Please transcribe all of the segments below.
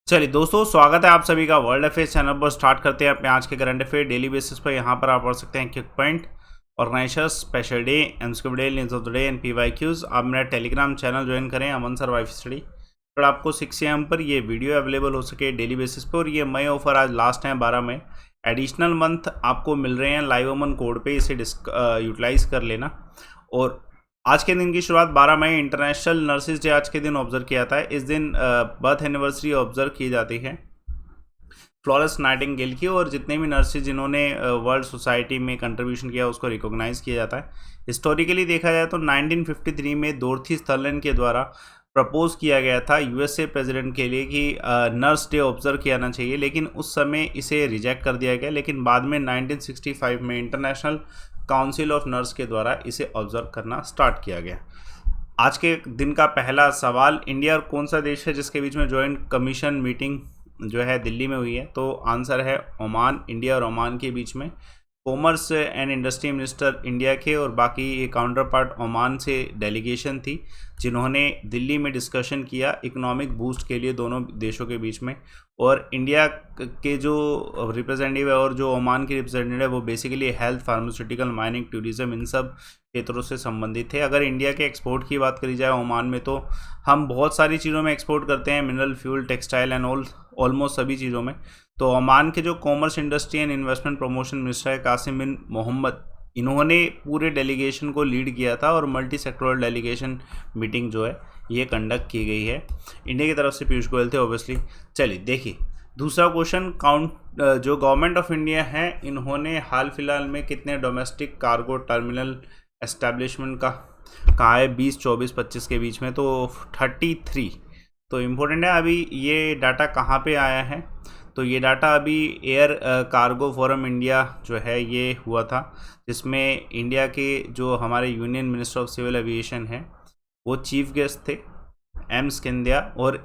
चलिए दोस्तों, स्वागत है आप सभी का वर्ल्ड अफेयर्स चैनल पर। स्टार्ट करते हैं अपने आज के करंट अफेयर डेली बेसिस पर। यहाँ पर आप पढ़ सकते हैं quick point, organizers, special day, MCQ day, news of the day and PYQs। आप मेरा टेलीग्राम चैनल ज्वाइन करें, अमन सर वाइफ स्टडी, पर आपको 6 AM पर ये वीडियो अवेलेबल हो सके डेली बेसिस पर। और ये मई ऑफर आज लास्ट है 12 मई। एडिशनल मंथ आपको मिल रहे हैं लाइव अमन कोड पे, इसे यूटिलाइज कर लेना। और आज के दिन की शुरुआत 12 मई इंटरनेशनल नर्सिस डे आज के दिन ऑब्जर्व किया जाता है। इस दिन बर्थ एनिवर्सरी ऑब्जर्व की जाती है फ्लोरेंस नाइटिंगेल की, और जितने भी नर्सेज जिन्होंने वर्ल्ड सोसाइटी में कंट्रीब्यूशन किया उसको रिकॉग्नाइज किया जाता है। हिस्टोरिकली देखा जाए तो 1953 में डोरथी स्थलन के द्वारा प्रपोज किया गया था USA प्रेसिडेंट के लिए कि नर्स डे ऑब्जर्व किया जाना चाहिए, लेकिन उस समय इसे रिजेक्ट कर दिया गया। लेकिन बाद में 1965 में इंटरनेशनल काउंसिल ऑफ नर्स के द्वारा इसे ऑब्जर्व करना स्टार्ट किया गया। आज के दिन का पहला सवाल, इंडिया और कौन सा देश है जिसके बीच में जॉइंट कमीशन मीटिंग जो है दिल्ली में हुई है? तो आंसर है ओमान। इंडिया और ओमान के बीच में commerce and industry minister India के और बाकी काउंटर पार्ट ओमान से डेलीगेशन थी, जिन्होंने दिल्ली में डिस्कशन किया इकोनॉमिक बूस्ट के लिए दोनों देशों के बीच में। और इंडिया के जो रिप्रेजेंटेटिव है और जो ओमान के रिप्रेजेंटेटिव है वो basically health, pharmaceutical, mining, tourism, इन सब क्षेत्रों से संबंधित थे। अगर इंडिया के एक्सपोर्ट की बात करी जाए ओमान में, तो हम बहुत सारी चीज़ों में एक्सपोर्ट करते हैं, mineral fuel, textile and almost सभी चीज़ों में। तो ओमान के जो commerce, industry and investment promotion minister है कासिम बिन मोहम्मद, इन्होंने पूरे डेलीगेशन को लीड किया था और मल्टी सेक्टोरल डेलीगेशन मीटिंग जो है ये कंडक्ट की गई है। इंडिया की तरफ से पीयूष गोयल थे ऑब्वियसली। चलिए देखिए दूसरा क्वेश्चन, जो गवर्नमेंट ऑफ इंडिया है इन्होंने हाल फिलहाल में कितने डोमेस्टिक कार्गो टर्मिनल एस्टैब्लिशमेंट का कहा है 20, 24, 25 के बीच में? तो 33। तो इम्पोर्टेंट है। अभी ये डाटा कहाँ पे आया है? तो ये डाटा अभी एयर कार्गो फोरम इंडिया जो है ये हुआ था, जिसमें इंडिया के जो हमारे union minister of civil aviation है वो चीफ गेस्ट थे, एम स्किंदिया। और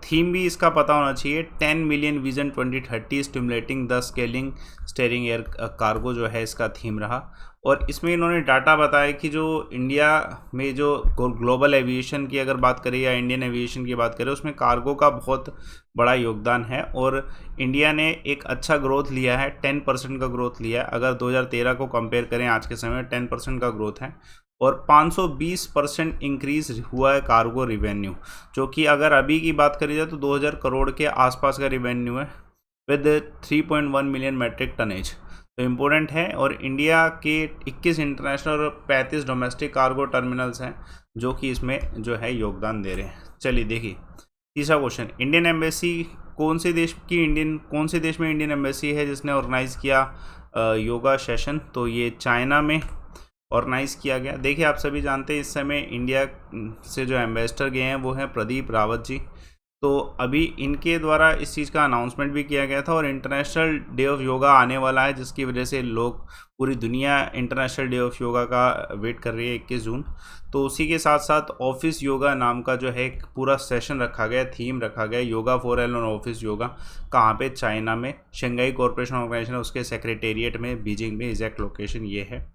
थीम भी इसका पता होना चाहिए, 10 million vision 2030 stimulating the scaling steering air cargo जो है इसका थीम रहा। और इसमें इन्होंने डाटा बताया कि जो इंडिया में जो ग्लोबल एविएशन की अगर बात करें या इंडियन एविएशन की बात करें, उसमें कार्गो का बहुत बड़ा योगदान है। और इंडिया ने एक अच्छा ग्रोथ लिया है, 10% का ग्रोथ लिया है। अगर 2013 को कंपेयर करें आज के समय में 10% का ग्रोथ है। और 520% इंक्रीज हुआ है कार्गो रिवेन्यू, जो कि अगर अभी की बात करी जाए तो 2000 करोड़ के आसपास का रिवेन्यू है विद 3.1 मिलियन मेट्रिक टनेज। तो इम्पोर्टेंट है। और इंडिया के 21 इंटरनेशनल और 35 डोमेस्टिक कार्गो टर्मिनल्स हैं जो कि इसमें जो है योगदान दे रहे हैं। चलिए देखिए तीसरा क्वेश्चन, इंडियन एम्बेसी कौन से देश में इंडियन एम्बेसी है जिसने ऑर्गेनाइज किया योगा सेशन? तो ये चाइना में ऑर्गेनाइज़ किया गया। देखिए आप सभी जानते हैं इस समय इंडिया से जो एम्बेसडर गए हैं वो हैं प्रदीप रावत जी। तो अभी इनके द्वारा इस चीज़ का अनाउंसमेंट भी किया गया था। और इंटरनेशनल डे ऑफ योगा आने वाला है, जिसकी वजह से लोग, पूरी दुनिया इंटरनेशनल डे ऑफ योगा का वेट कर रही है 21 जून। तो उसी के साथ साथ ऑफिस योगा नाम का जो है एक पूरा सेशन रखा गया, थीम रखा गया, योगा फॉर एल और ऑफिस योगा। कहाँ पे? चाइना में, शंघाई कॉरपोरेशन ऑर्गेनाइजेशन है उसके सेक्रेटेरिएट में, बीजिंग में, एग्जैक्ट लोकेशन ये है।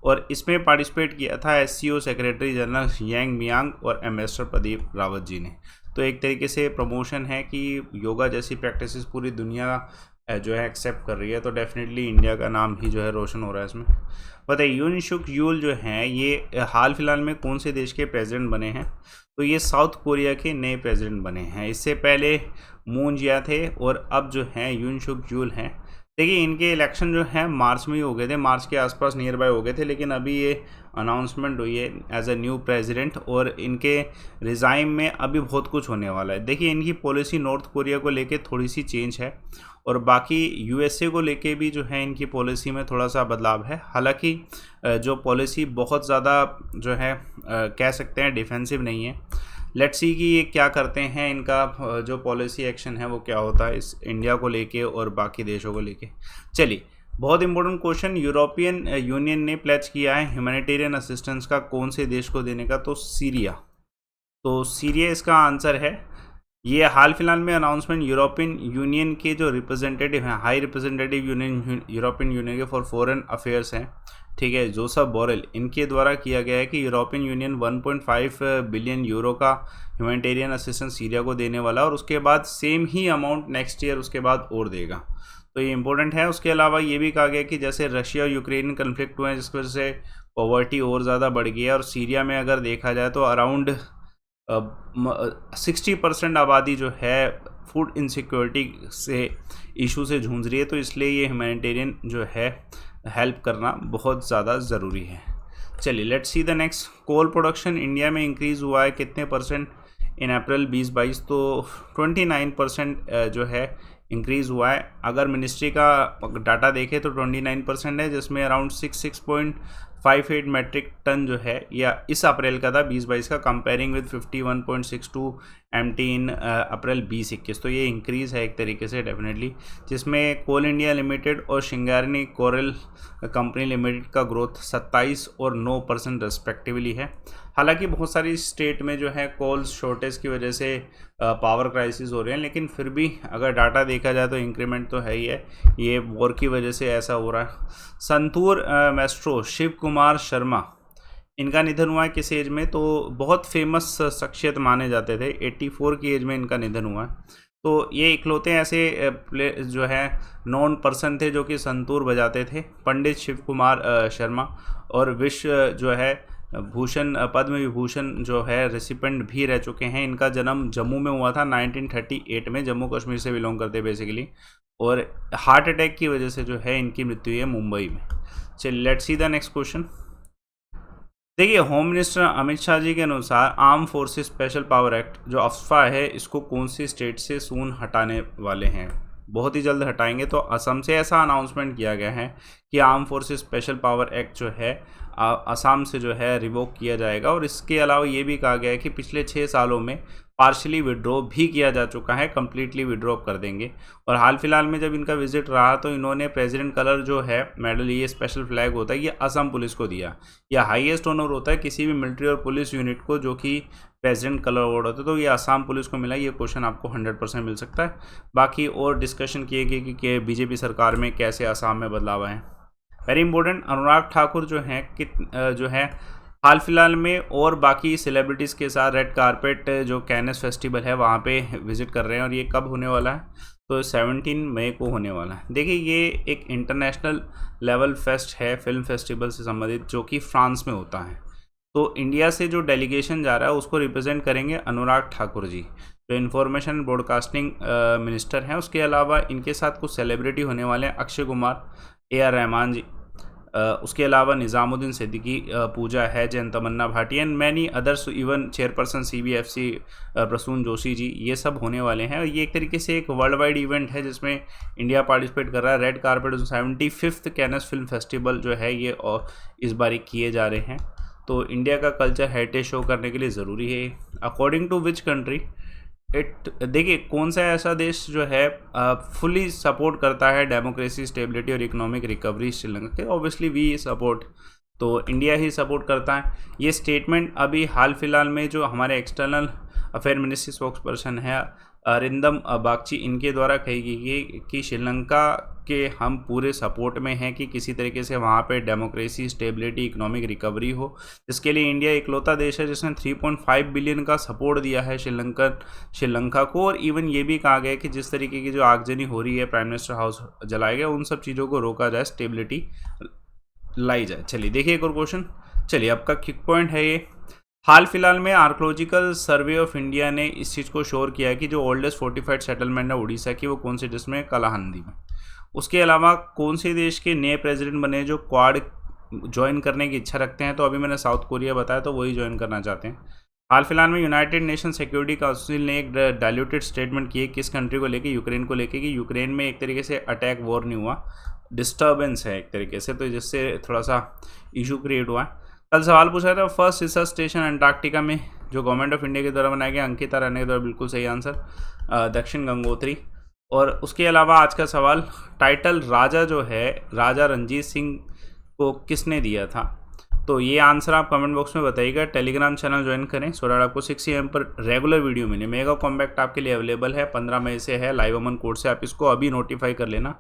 और इसमें पार्टिसिपेट किया था SCO सेक्रेटरी जनरल यांग मियांग और एम्बेसडर प्रदीप रावत जी ने। तो एक तरीके से प्रमोशन है कि योगा जैसी प्रैक्टिसेस पूरी दुनिया जो है एक्सेप्ट कर रही है। तो डेफिनेटली इंडिया का नाम ही जो है रोशन हो रहा है इसमें। बताइए यून सुक यूल जो हैं ये हाल फिलहाल में कौन से देश के प्रेसिडेंट बने हैं? तो ये साउथ कोरिया के नए प्रेसिडेंट बने हैं। इससे पहले मून जिया थे और अब जो हैं यून सुक यूल हैं। देखिए इनके इलेक्शन जो है मार्च में ही हो गए थे, मार्च के आसपास नियर बाय हो गए थे, लेकिन अभी ये अनाउंसमेंट हुई है एज अ न्यू प्रेसिडेंट। और इनके रिज़ाइन में अभी बहुत कुछ होने वाला है। देखिए इनकी पॉलिसी नॉर्थ कोरिया को लेके थोड़ी सी चेंज है, और बाकी USA को लेके भी जो है इनकी पॉलिसी में थोड़ा सा बदलाव है। हालांकि जो पॉलिसी बहुत ज़्यादा जो है कह सकते हैं डिफेंसिव नहीं है। लेट्स सी कि ये क्या करते हैं, इनका जो पॉलिसी एक्शन है वो क्या होता है इस इंडिया को लेके और बाकी देशों को लेके। चलिए बहुत इंपॉर्टेंट क्वेश्चन, यूरोपियन यूनियन ने प्लेज किया है ह्यूमैनिटेरियन असिस्टेंस का कौन से देश को देने का? तो सीरिया। तो सीरिया इसका आंसर है। ये हाल फिलहाल में अनाउंसमेंट यूरोपियन यूनियन के जो रिप्रेजेंटेटिव हैं, high representative union European union के फॉर फॉरेन अफेयर्स हैं, ठीक है, जोसेफ बोरेल, इनके द्वारा किया गया है कि यूरोपियन यूनियन 1.5 बिलियन यूरो का ह्यूमैनिटेरियन असिस्टेंस सीरिया को देने वाला, और उसके बाद सेम ही अमाउंट नेक्स्ट ईयर उसके बाद और देगा। तो ये इंपॉर्टेंट है। उसके अलावा ये भी कहा गया कि जैसे रशिया और यूक्रेन कन्फ्लिक्ट हुए हैं जिसकी वजह से पॉवर्टी और ज़्यादा बढ़ गई है, और सीरिया में अगर देखा जाए तो अराउंड 60% आबादी जो है फूड इनसिक्योरिटी से इशू से जूझ रही है, तो इसलिए ये ह्यूमैनिटेरियन जो है हेल्प करना बहुत ज़्यादा ज़रूरी है। चलिए let's see the next. Coal production India में इंक्रीज़ हुआ है कितने परसेंट इन अप्रैल 2022? तो 29% जो है इंक्रीज़ हुआ है। अगर मिनिस्ट्री का डाटा देखें तो 29% है, जिसमें अराउंड 66.58 मेट्रिक टन जो है या इस अप्रैल का था 2022 का, कंपेयरिंग विद 51.62 MT इन अप्रैल 2021। तो ये इंक्रीज़ है एक तरीके से डेफिनेटली, जिसमें कोल इंडिया लिमिटेड और शिंगारनी कोरल कंपनी लिमिटेड का ग्रोथ 27 और 9% रेस्पेक्टिवली है। हालांकि बहुत सारी स्टेट में जो है कोल शॉर्टेज की वजह से पावर क्राइसिस हो रहे हैं, लेकिन फिर भी अगर डाटा देखा जाए तो इंक्रीमेंट तो है ही है, ये वॉर की वजह से ऐसा हो रहा है। संतूर मेस्ट्रो शिव कुमार शर्मा, इनका निधन हुआ है किस एज में? तो बहुत फेमस शख्सियत माने जाते थे, 84 की एज में इनका निधन हुआ है। तो ये इकलौते ऐसे जो है नॉन पर्सन थे जो कि संतूर बजाते थे, पंडित शिव कुमार शर्मा, और विश्व जो है भूषण पद्म विभूषण जो है रेसिपेंट भी रह चुके हैं। इनका जन्म जम्मू में हुआ था 1938 में, जम्मू कश्मीर से बिलोंग करते बेसिकली, और हार्ट अटैक की वजह से जो है इनकी मृत्यु हुई है मुंबई में। चलिए let's see the next question. देखिए, होम मिनिस्टर अमित शाह जी के अनुसार arm forces special power act जो अफ्स्पा है, इसको कौन सी स्टेट से सून हटाने वाले हैं? बहुत ही जल्द हटाएंगे। तो असम से ऐसा अनाउंसमेंट किया गया है कि arm forces special power act जो है असम से जो है रिवोक किया जाएगा। और इसके अलावा ये भी कहा गया है कि पिछले 6 सालों में पार्शली विड्रॉ भी किया जा चुका है, कम्प्लीटली विड्रॉ कर देंगे। और हाल फिलहाल में जब इनका विजिट रहा तो इन्होंने प्रेसिडेंट कलर जो है मेडल, ये स्पेशल फ्लैग होता है, ये असम पुलिस को दिया। यह हाईएस्ट ऑनर होता है किसी भी मिलिट्री और पुलिस यूनिट को जो कि प्रेसिडेंट कलर अवार्ड होता है, तो ये असम पुलिस को मिला। ये क्वेश्चन आपको 100% मिल सकता है। बाकी और डिस्कशन किए गए कि बीजेपी सरकार में कैसे असम में बदलाव आए। वेरी इंपॉर्टेंट, अनुराग ठाकुर जो है हाल फिलहाल में और बाकी सेलिब्रिटीज़ के साथ रेड कारपेट जो कैनस फेस्टिवल है वहाँ पे विजिट कर रहे हैं। और ये कब होने वाला है? तो 17 मई को होने वाला है। देखिए, ये एक इंटरनेशनल लेवल फेस्ट है फिल्म फेस्टिवल से संबंधित, जो कि फ्रांस में होता है। तो इंडिया से जो डेलीगेशन जा रहा है उसको रिप्रेजेंट करेंगे अनुराग ठाकुर जी, जो इंफॉर्मेशन ब्रॉडकास्टिंग मिनिस्टर हैं। उसके अलावा इनके साथ कुछ सेलिब्रिटी होने वाले हैं, अक्षय कुमार, AR रहमान जी, उसके अलावा निज़ामुद्दीन सिद्दीकी, पूजा है, Jain, Tamannaah Bhatia and many others, even chairperson CBFC Prasoon Joshi ji, ये सब होने वाले हैं। और ये एक तरीके से एक वर्ल्ड वाइड इवेंट है जिसमें इंडिया पार्टिसिपेट कर रहा है। Red carpet 75th Cannes film festival जो है ये और इस बार किए जा रहे हैं। तो इंडिया का कल्चर हेरिटेज शो करने के लिए ज़रूरी है। अकॉर्डिंग टू विच कंट्री देखिए, कौन सा ऐसा देश जो है फुली सपोर्ट करता है डेमोक्रेसी, स्टेबिलिटी और इकोनॉमिक रिकवरी श्रीलंका के? ऑब्वियसली वी सपोर्ट, तो इंडिया ही सपोर्ट करता है। ये स्टेटमेंट अभी हाल फिलहाल में जो हमारे external affair ministry spokes person है अरिंदम बागची, इनके द्वारा कही गई कि श्रीलंका के हम पूरे सपोर्ट में हैं कि किसी तरीके से वहाँ पे डेमोक्रेसी, स्टेबिलिटी, इकोनॉमिक रिकवरी हो। इसके लिए इंडिया इकलौता देश है जिसने 3.5 बिलियन का सपोर्ट दिया है श्रीलंका को। और इवन ये भी कहा गया कि जिस तरीके की जो आगजनी हो रही है, प्राइम मिनिस्टर हाउस जलाया गया, उन सब चीज़ों को रोका जाए, स्टेबिलिटी लाई जाए। चलिए देखिए एक और क्वेश्चन। चलिए आपका क्विक पॉइंट है ये, हाल फिलहाल में आर्कोलॉजिकल सर्वे ऑफ इंडिया ने इस चीज़ को शोर किया है कि जो ओल्डेस्ट फोर्टिफाइड सेटलमेंट है उड़ीसा की, वो कौन से डिस्ट्रिक्ट में? कलाहंदी में। उसके अलावा कौन से देश के नए प्रेसिडेंट बने जो क्वाड ज्वाइन करने की इच्छा रखते हैं? तो अभी मैंने साउथ कोरिया बताया, तो वही ज्वाइन करना चाहते हैं। हाल फिलहाल में यूनाइटेड नेशन सिक्योरिटी काउंसिल ने एक डायल्यूटेड स्टेटमेंट की है किस कंट्री को लेके? यूक्रेन को लेके, कि यूक्रेन में एक तरीके से अटैक वॉर नहीं हुआ, डिस्टर्बेंस है एक तरीके से, तो जिससे थोड़ा सा इशू क्रिएट हुआ है। कल सवाल पूछा था फर्स्ट रिसर्च स्टेशन अंटार्कटिका में जो गवर्नमेंट ऑफ इंडिया के द्वारा बनाया गया, अंकिता रानी के द्वारा, बिल्कुल सही आंसर, दक्षिण गंगोत्री। और उसके अलावा आज का सवाल, टाइटल राजा जो है, राजा रणजीत सिंह को किसने दिया था? तो ये आंसर आप कमेंट बॉक्स में बताइएगा। टेलीग्राम चैनल ज्वाइन करें सो दैट आपको 6 AM पर रेगुलर वीडियो मिले। मेगा कॉम्पैक्ट आपके लिए अवेलेबल है, 15 मई से है, लाइव अमन कोड से आप इसको अभी नोटिफाई कर लेना।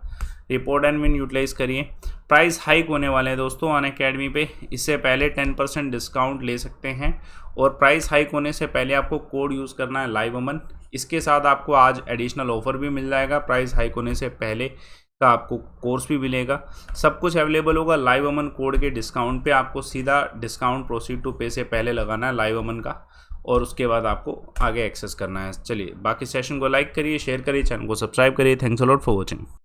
रिपोर्ट एंड विन यूटिलाइज करिए। प्राइस हाइक होने वाले हैं दोस्तों अनअकैडमी पे, इससे पहले 10% डिस्काउंट ले सकते हैं और प्राइस हाइक होने से पहले आपको कोड यूज़ करना है लाइव अमन। इसके साथ आपको आज एडिशनल ऑफर भी मिल जाएगा, प्राइस हाइक होने से पहले का आपको कोर्स भी मिलेगा। सब कुछ अवेलेबल होगा लाइव अमन कोड के डिस्काउंट पे। आपको सीधा डिस्काउंट प्रोसीड टू पे से पहले लगाना है लाइव अमन का और उसके बाद आपको आगे एक्सेस करना है। चलिए बाकी सेशन को लाइक करिए, शेयर करिए, चैनल को सब्सक्राइब करिए। Thanks a lot for watching.